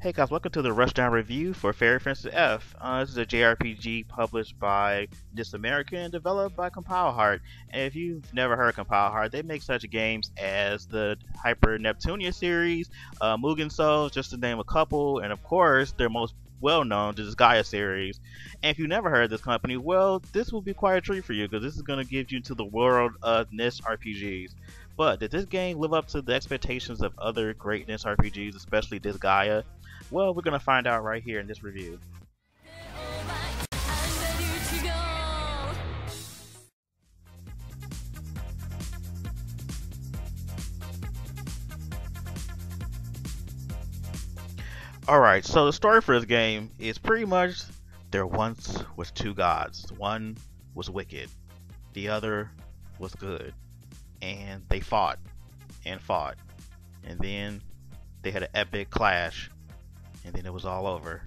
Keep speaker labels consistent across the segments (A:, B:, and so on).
A: Hey guys, welcome to the Rushdown review for Fairy Princess F. This is a JRPG published by This American and developed by Compile Heart. And if you've never heard of Compile Heart, they make such games as the Hyper Neptunia series, Mugen Souls, just to name a couple, and of course their most well-known, the Gaia series. And if you've never heard of this company, well, this will be quite a treat for you because this is going to give you into the world of NIS RPGs. But did this game live up to the expectations of other great NIS RPGs, especially this Gaia? Well, we're going to find out right here in this review. Alright, so the story for this game is pretty much there once was two gods. One was wicked, the other was good. And they fought, and then they had an epic clash, and then it was all over.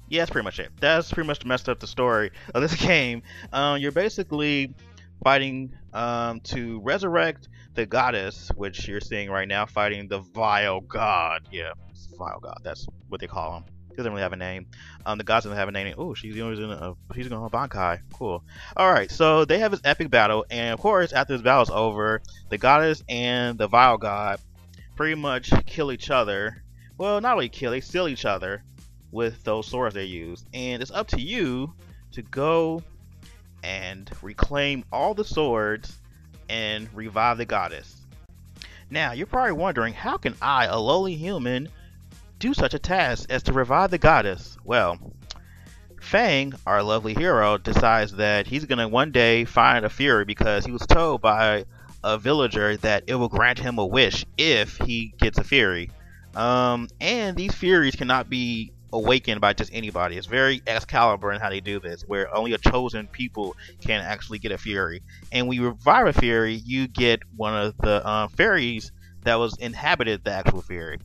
A: Yeah, that's pretty much it. That's pretty much messed up the story of this game. You're basically fighting to resurrect the goddess, which you're seeing right now, fighting the vile god. Yeah, it's vile god. That's what they call him. He doesn't really have a name. The gods doesn't have a name. Oh, she's going to Bankai. Cool. Alright, so they have this epic battle, and of course, after this battle is over, the goddess and the vile god pretty much kill each other. Well, not really kill, they steal each other with those swords they use. And it's up to you to go and reclaim all the swords and revive the goddess. Now, you're probably wondering, how can I, a lowly human, do such a task as to revive the goddess? Well, Fang, our lovely hero, decides that he's gonna one day find a Fury because he was told by a villager that it will grant him a wish if he gets a Fury. And these Furies cannot be awakened by just anybody. It's very Excalibur in how they do this, where only a chosen people can actually get a Fury. And when you revive a Fury, you get one of the fairies that was inhabited the actual Fury.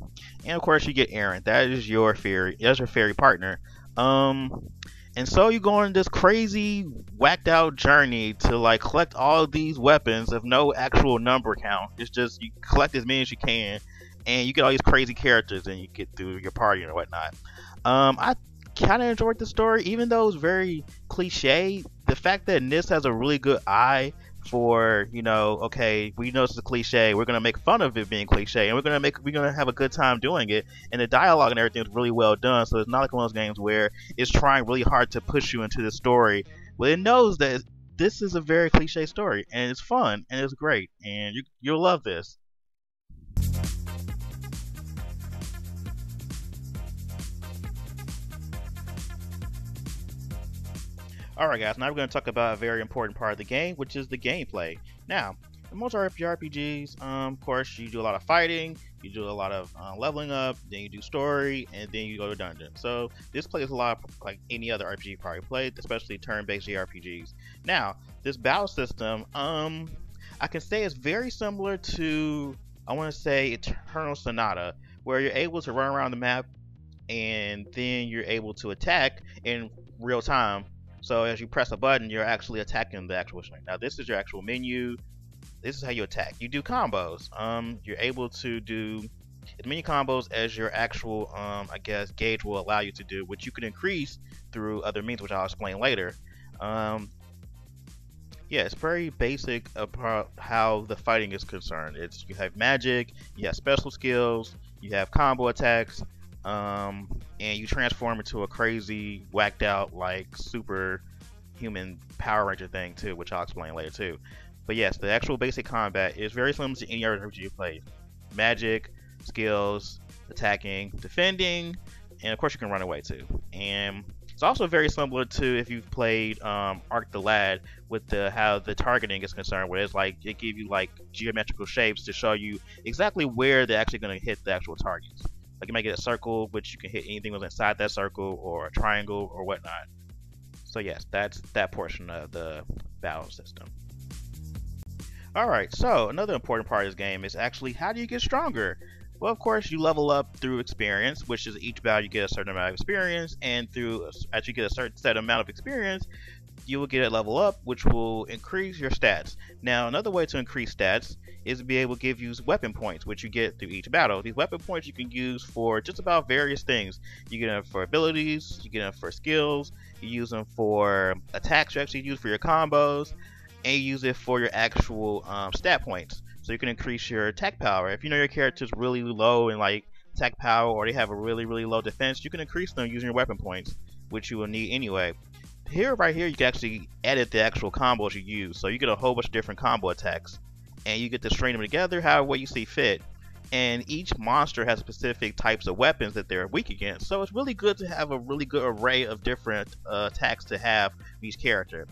A: And of course you get Aaron. That is your Fury. That's your fairy partner. And so you go on this crazy whacked out journey to like collect all of these weapons of no actual number count. It's just you collect as many as you can, and you get all these crazy characters and you get through your party and whatnot. I kind of enjoyed the story, even though it's very cliche. The fact that NIS has a really good eye for, you know, okay, we know it's a cliche, we're gonna make fun of it being cliche, and we're gonna have a good time doing it, and the dialogue and everything is really well done. So it's not like one of those games where it's trying really hard to push you into the story. Well, it knows that this is a very cliche story, and it's fun and it's great, and you'll love this. Alright guys, now we're going to talk about a very important part of the game, which is the gameplay. Now, in most RPGs, of course, you do a lot of fighting, you do a lot of leveling up, then you do story, and then you go to dungeon. So this plays a lot like any other RPG you probably played, especially turn-based JRPGs. Now, this battle system, I can say it's very similar to, I want to say, Eternal Sonata, where you're able to run around the map, and then you're able to attack in real time. So as you press a button, you're actually attacking the actual string. Now this is your actual menu. This is how you attack. You do combos. You're able to do as many combos as your actual, I guess, gauge will allow you to do, which you can increase through other means, which I'll explain later. Yeah, it's very basic about how the fighting is concerned. You have magic, you have special skills, you have combo attacks. And you transform into a crazy, whacked out, like super human Power Ranger thing too, which I'll explain later too. But yes, the actual basic combat is very similar to any other RPG you play. Magic, skills, attacking, defending, and of course you can run away too. And it's also very similar to if you've played Arc the Lad with how the targeting is concerned, where it's like it gives you like geometrical shapes to show you exactly where they're actually going to hit the actual targets. Like you might get a circle, which you can hit anything that's inside that circle, or a triangle, or whatnot. So yes, that's that portion of the battle system. Alright, so another important part of this game is actually how do you get stronger? Well, of course, you level up through experience, which is each battle you get a certain amount of experience, and as you get a certain set amount of experience, you will get a level up, which will increase your stats. Now, another way to increase stats is to be able to give you weapon points, which you get through each battle. These weapon points you can use for just about various things. You get them for abilities, you get them for skills, you use them for attacks you actually use for your combos, and you use it for your actual stat points. So you can increase your attack power. If you know your character's really low in like attack power, or they have a really low defense, you can increase them using your weapon points, which you will need anyway. Here, right here, you can actually edit the actual combos you use. So you get a whole bunch of different combo attacks, and you get to string them together however way you see fit. And each monster has specific types of weapons that they're weak against. So it's really good to have a really good array of different attacks to have each character.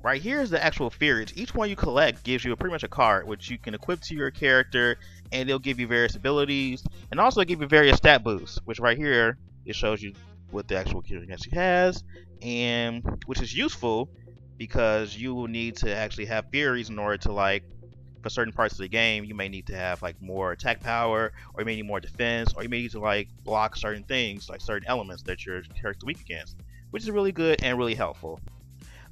A: Right here is the actual Furies. Each one you collect gives you pretty much a card, which you can equip to your character, and they'll give you various abilities, and also give you various stat boosts, which right here, it shows you what the actual character actually has, and which is useful because you will need to actually have Furies in order to, like, for certain parts of the game, you may need to have like more attack power, or you may need more defense, or you may need to like block certain things, like certain elements that your character weak against, which is really good and really helpful.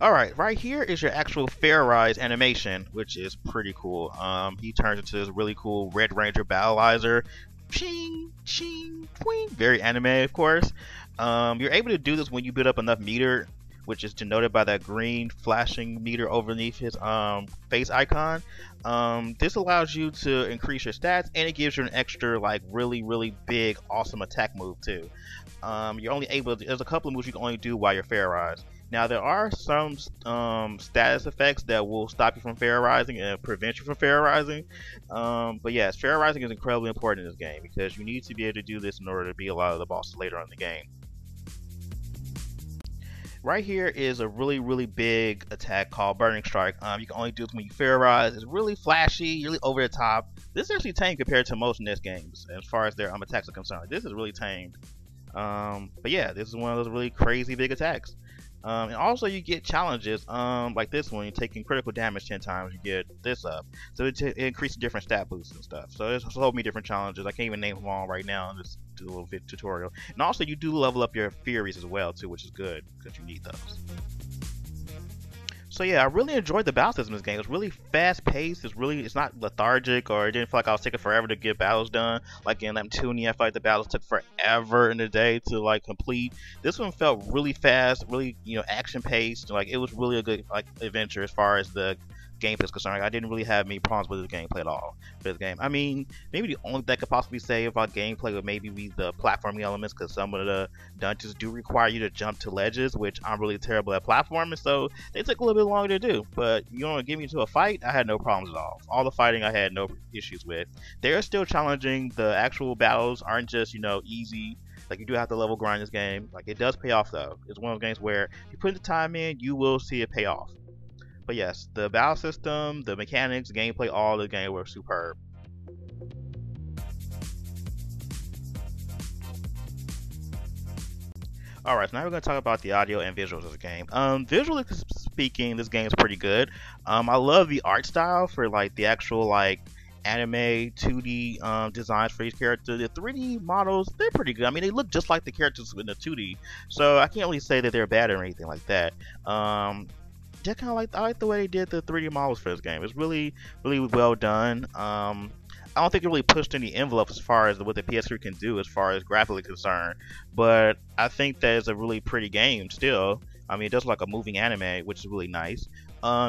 A: Alright, right here is your actual Furies animation, which is pretty cool. He turns into this really cool Red Ranger battleizer. Ching, ching, twing. Very anime, of course. You're able to do this when you build up enough meter, which is denoted by that green flashing meter underneath his face icon. This allows you to increase your stats, and it gives you an extra, like, really big, awesome attack move, too. You're only able to, there's a couple of moves you can only do while you're Furies. Now, there are some status effects that will stop you from Furizing and prevent you from Furizing. But yes, Furizing is incredibly important in this game because you need to be able to do this in order to beat a lot of the bosses later on in the game. Right here is a really big attack called Burning Strike. You can only do this when you Furies. It's really flashy, really over the top. This is actually tame compared to most NES games as far as their attacks are concerned. This is really tamed. But yeah, this is one of those really crazy big attacks. And also you get challenges, like this one, you're taking critical damage 10 times, you get this up. So it increases different stat boosts and stuff. So there's so many different challenges. I can't even name them all right now, just do a little bit tutorial. And also you do level up your Furies as well too, which is good, because you need those. So yeah, I really enjoyed the battle system in this game. It's really fast paced. It's not lethargic, or it didn't feel like I was taking forever to get battles done. Like in Neptunia, I felt like the battles took forever in the day to like complete. This one felt really fast, really action paced. Like it was really a good like adventure as far as the gameplay is concerned. Like, I didn't really have any problems with the gameplay at all for this game. I mean, maybe the only thing I could possibly say about gameplay would maybe be the platforming elements, because some of the dungeons do require you to jump to ledges, which I'm really terrible at platforming, so they took a little bit longer to do. But you want to get me into a fight, I had no problems at all. All the fighting I had no issues with. They're still challenging. The actual battles aren't just easy. Like, you do have to level grind this game. Like, it does pay off though. It's one of those games where if you put the time in, you will see it pay off. But yes, the battle system, the mechanics, the gameplay, all the game were superb. Alright, so now we're going to talk about the audio and visuals of the game. Visually speaking, this game is pretty good. I love the art style for like the actual like anime 2D designs for each character. The 3D models, they're pretty good. I mean, they look just like the characters in the 2D, so I can't really say that they're bad or anything like that. Just kind of like, I like the way they did the 3D models for this game. It's really well done. I don't think it really pushed any envelopes as far as what the PS3 can do as far as graphically concerned, but I think that it's a really pretty game still. I mean, it does look like a moving anime, which is really nice.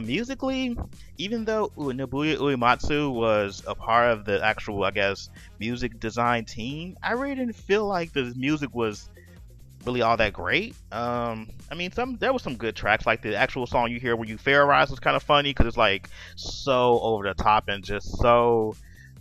A: Musically, even though Nobuya Uematsu was a part of the actual, I guess, music design team, I really didn't feel like the music was really all that great. I mean, there was some good tracks, like the actual song you hear when you Furies was kind of funny because it's like so over the top and just so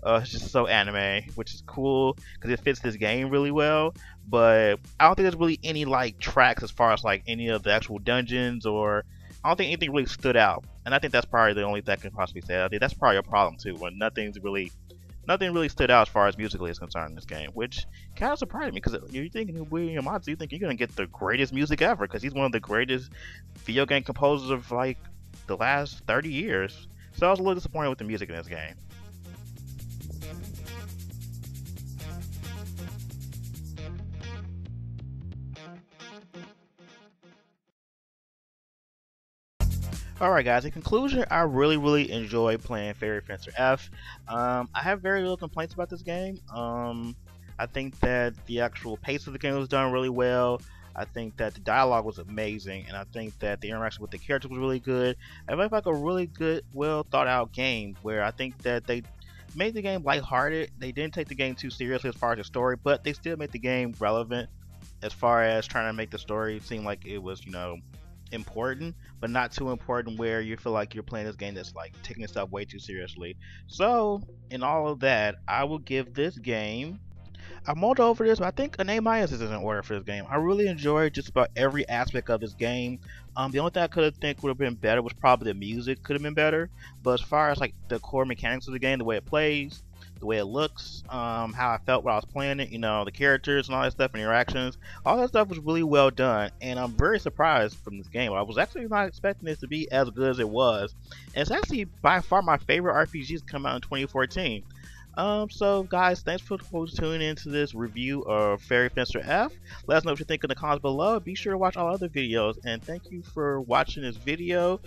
A: anime, which is cool because it fits this game really well. But I don't think there's really any like tracks as far as like any of the actual dungeons, or I don't think anything really stood out. And I think that's probably the only thing I can possibly say. I think that's probably a problem too, when nothing really stood out as far as musically is concerned in this game, which kind of surprised me, because you're thinking William Matsu, you think you're gonna get the greatest music ever, because he's one of the greatest video game composers of like the last 30 years. So I was a little disappointed with the music in this game. Alright guys, in conclusion, I really enjoy playing Fairy Fencer F. I have very little complaints about this game. I think that the actual pace of the game was done really well. I think that the dialogue was amazing, and I think that the interaction with the characters was really good. I felt like a really good, well thought out game where I think that they made the game lighthearted. They didn't take the game too seriously as far as the story, but they still made the game relevant as far as trying to make the story seem like it was, important, but not too important where you feel like you're playing this game that's like taking itself way too seriously. So, in all of that, I will give this game. I mulled over this, but I think an A minus is in order for this game. I really enjoyed just about every aspect of this game. The only thing I could have think would have been better was probably the music could have been better. But as far as like the core mechanics of the game, the way it plays, the way it looks, how I felt while I was playing it, the characters and all that stuff, and interactions, all that stuff was really well done. And I'm very surprised from this game. I was actually not expecting this to be as good as it was. And it's actually by far my favorite RPGs to come out in 2014. So guys, thanks for tuning into this review of Fairy Fencer F. Let us know what you think in the comments below. Be sure to watch all other videos, and thank you for watching this video.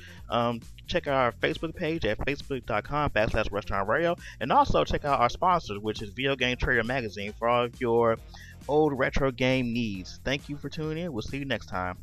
A: Check out our Facebook page at facebook.com/Rushdown Radio, and also check out our sponsors, which is Video Game Trader Magazine, for all of your old retro game needs. Thank you for tuning in. We'll see you next time.